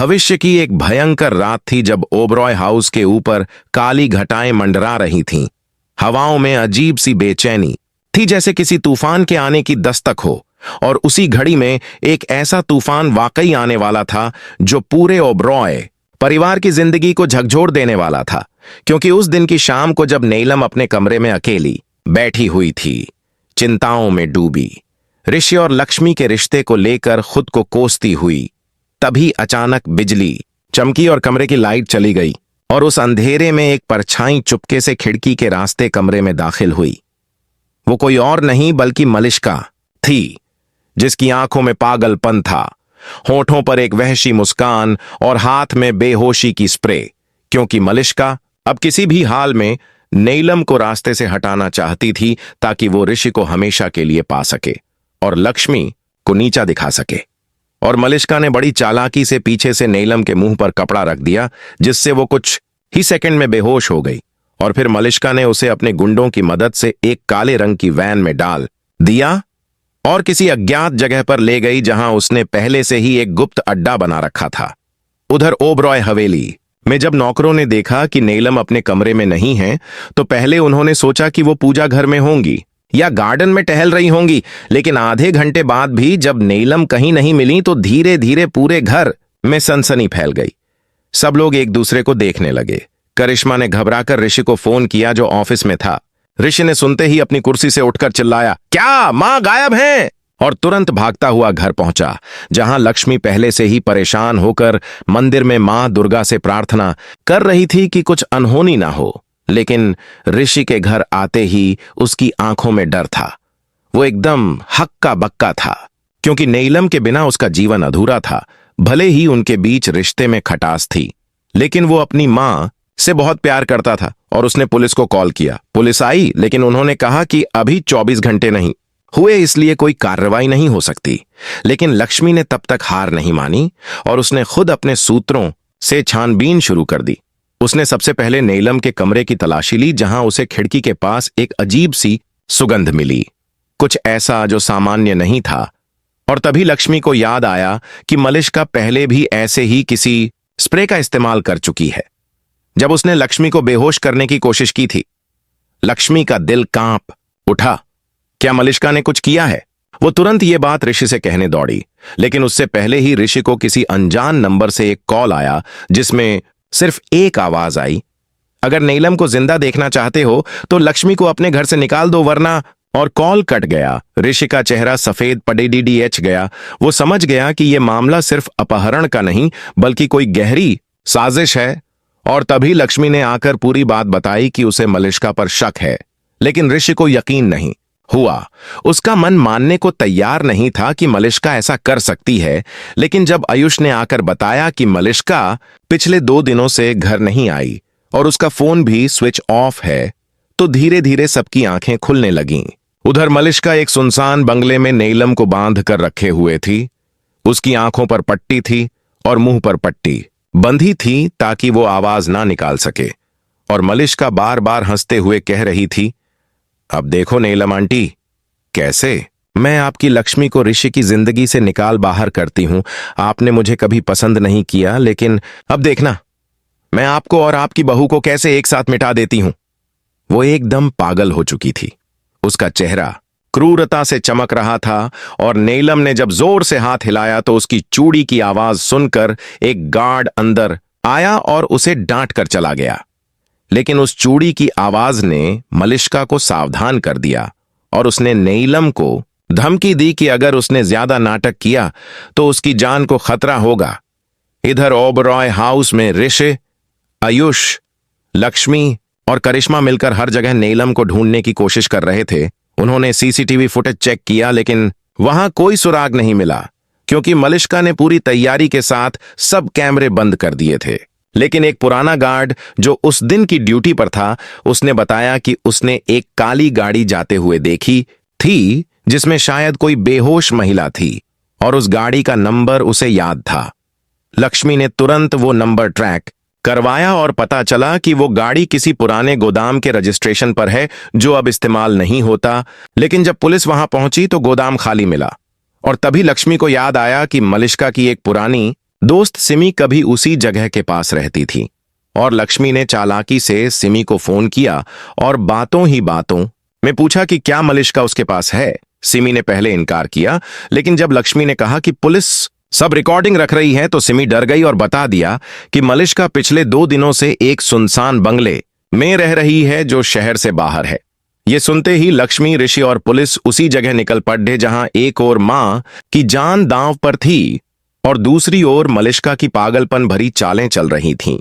भविष्य की एक भयंकर रात थी जब ओबरॉय हाउस के ऊपर काली घटाएं मंडरा रही थीं। हवाओं में अजीब सी बेचैनी थी, जैसे किसी तूफान के आने की दस्तक हो। और उसी घड़ी में एक ऐसा तूफान वाकई आने वाला था जो पूरे ओबरॉय परिवार की जिंदगी को झकझोर देने वाला था। क्योंकि उस दिन की शाम को जब नीलम अपने कमरे में अकेली बैठी हुई थी, चिंताओं में डूबी, ऋषि और लक्ष्मी के रिश्ते को लेकर खुद को कोसती हुई, तभी अचानक बिजली चमकी और कमरे की लाइट चली गई और उस अंधेरे में एक परछाई चुपके से खिड़की के रास्ते कमरे में दाखिल हुई। वो कोई और नहीं बल्कि मलिष्का थी, जिसकी आंखों में पागलपन था, होठों पर एक वहशी मुस्कान और हाथ में बेहोशी की स्प्रे। क्योंकि मलिष्का अब किसी भी हाल में नीलम को रास्ते से हटाना चाहती थी ताकि वो ऋषि को हमेशा के लिए पा सके और लक्ष्मी को नीचा दिखा सके। और मलिष्का ने बड़ी चालाकी से पीछे से नीलम के मुंह पर कपड़ा रख दिया, जिससे वो कुछ ही सेकंड में बेहोश हो गई। और फिर मलिष्का ने उसे अपने गुंडों की मदद से एक काले रंग की वैन में डाल दिया और किसी अज्ञात जगह पर ले गई, जहां उसने पहले से ही एक गुप्त अड्डा बना रखा था। उधर ओबरॉय हवेली में जब नौकरों ने देखा कि नीलम अपने कमरे में नहीं है, तो पहले उन्होंने सोचा कि वो पूजा घर में होंगी या गार्डन में टहल रही होंगी। लेकिन आधे घंटे बाद भी जब नीलम कहीं नहीं मिली तो धीरे धीरे पूरे घर में सनसनी फैल गई। सब लोग एक दूसरे को देखने लगे। करिश्मा ने घबराकर ऋषि को फोन किया, जो ऑफिस में था। ऋषि ने सुनते ही अपनी कुर्सी से उठकर चिल्लाया, क्या मां गायब हैं? और तुरंत भागता हुआ घर पहुंचा, जहां लक्ष्मी पहले से ही परेशान होकर मंदिर में मां दुर्गा से प्रार्थना कर रही थी कि कुछ अनहोनी ना हो। लेकिन ऋषि के घर आते ही उसकी आंखों में डर था। वो एकदम हक्का बक्का था, क्योंकि नीलम के बिना उसका जीवन अधूरा था। भले ही उनके बीच रिश्ते में खटास थी, लेकिन वो अपनी मां से बहुत प्यार करता था। और उसने पुलिस को कॉल किया। पुलिस आई, लेकिन उन्होंने कहा कि अभी 24 घंटे नहीं हुए, इसलिए कोई कार्रवाई नहीं हो सकती। लेकिन लक्ष्मी ने तब तक हार नहीं मानी और उसने खुद अपने सूत्रों से छानबीन शुरू कर दी। उसने सबसे पहले नीलम के कमरे की तलाशी ली, जहां उसे खिड़की के पास एक अजीब सी सुगंध मिली, कुछ ऐसा जो सामान्य नहीं था। और तभी लक्ष्मी को याद आया कि मलिष्का पहले भी ऐसे ही किसी स्प्रे का इस्तेमाल कर चुकी है, जब उसने लक्ष्मी को बेहोश करने की कोशिश की थी। लक्ष्मी का दिल कांप उठा। क्या मलिष्का ने कुछ किया है? वो तुरंत ये बात ऋषि से कहने दौड़ी, लेकिन उससे पहले ही ऋषि को किसी अनजान नंबर से एक कॉल आया, जिसमें सिर्फ एक आवाज आई, अगर नीलम को जिंदा देखना चाहते हो तो लक्ष्मी को अपने घर से निकाल दो, वरना। और कॉल कट गया। ऋषि का चेहरा सफेद पड़ेडीडीएच गया। वो समझ गया कि यह मामला सिर्फ अपहरण का नहीं बल्कि कोई गहरी साजिश है। और तभी लक्ष्मी ने आकर पूरी बात बताई कि उसे मलिष्का पर शक है, लेकिन ऋषि को यकीन नहीं हुआ। उसका मन मानने को तैयार नहीं था कि मलिष्का ऐसा कर सकती है। लेकिन जब आयुष ने आकर बताया कि मलिष्का पिछले 2 दिनों से घर नहीं आई और उसका फोन भी स्विच ऑफ है, तो धीरे धीरे सबकी आंखें खुलने लगीं। उधर मलिष्का एक सुनसान बंगले में नीलम को बांध कर रखे हुए थी। उसकी आंखों पर पट्टी थी और मुंह पर पट्टी बंधी थी ताकि वो आवाज ना निकाल सके। और मलिष्का बार बार हंसते हुए कह रही थी, अब देखो नीलम आंटी, कैसे मैं आपकी लक्ष्मी को ऋषि की जिंदगी से निकाल बाहर करती हूं। आपने मुझे कभी पसंद नहीं किया, लेकिन अब देखना मैं आपको और आपकी बहू को कैसे एक साथ मिटा देती हूं। वो एकदम पागल हो चुकी थी। उसका चेहरा क्रूरता से चमक रहा था और नीलम ने जब जोर से हाथ हिलाया तो उसकी चूड़ी की आवाज सुनकर एक गार्ड अंदर आया और उसे डांट कर चला गया। लेकिन उस चूड़ी की आवाज ने मलिष्का को सावधान कर दिया और उसने नीलम को धमकी दी कि अगर उसने ज्यादा नाटक किया तो उसकी जान को खतरा होगा। इधर ओबरॉय हाउस में ऋषि, आयुष, लक्ष्मी और करिश्मा मिलकर हर जगह नीलम को ढूंढने की कोशिश कर रहे थे। उन्होंने सीसीटीवी फुटेज चेक किया, लेकिन वहां कोई सुराग नहीं मिला, क्योंकि मलिष्का ने पूरी तैयारी के साथ सब कैमरे बंद कर दिए थे। लेकिन एक पुराना गार्ड जो उस दिन की ड्यूटी पर था, उसने बताया कि उसने एक काली गाड़ी जाते हुए देखी थी, जिसमें शायद कोई बेहोश महिला थी और उस गाड़ी का नंबर उसे याद था। लक्ष्मी ने तुरंत वो नंबर ट्रैक करवाया और पता चला कि वो गाड़ी किसी पुराने गोदाम के रजिस्ट्रेशन पर है, जो अब इस्तेमाल नहीं होता। लेकिन जब पुलिस वहां पहुंची तो गोदाम खाली मिला। और तभी लक्ष्मी को याद आया कि मलिष्का की एक पुरानी दोस्त सिमी कभी उसी जगह के पास रहती थी और लक्ष्मी ने चालाकी से सिमी को फोन किया और बातों ही बातों में पूछा कि क्या मलिष्का उसके पास है। सिमी ने पहले इनकार किया, लेकिन जब लक्ष्मी ने कहा कि पुलिस सब रिकॉर्डिंग रख रही है तो सिमी डर गई और बता दिया कि मलिष्का पिछले 2 दिनों से एक सुनसान बंगले में रह रही है जो शहर से बाहर है। ये सुनते ही लक्ष्मी, ऋषि और पुलिस उसी जगह निकल पड़े जहां एक ओर मां की जान दांव पर थी और दूसरी ओर मलिष्का की पागलपन भरी चालें चल रही थीं।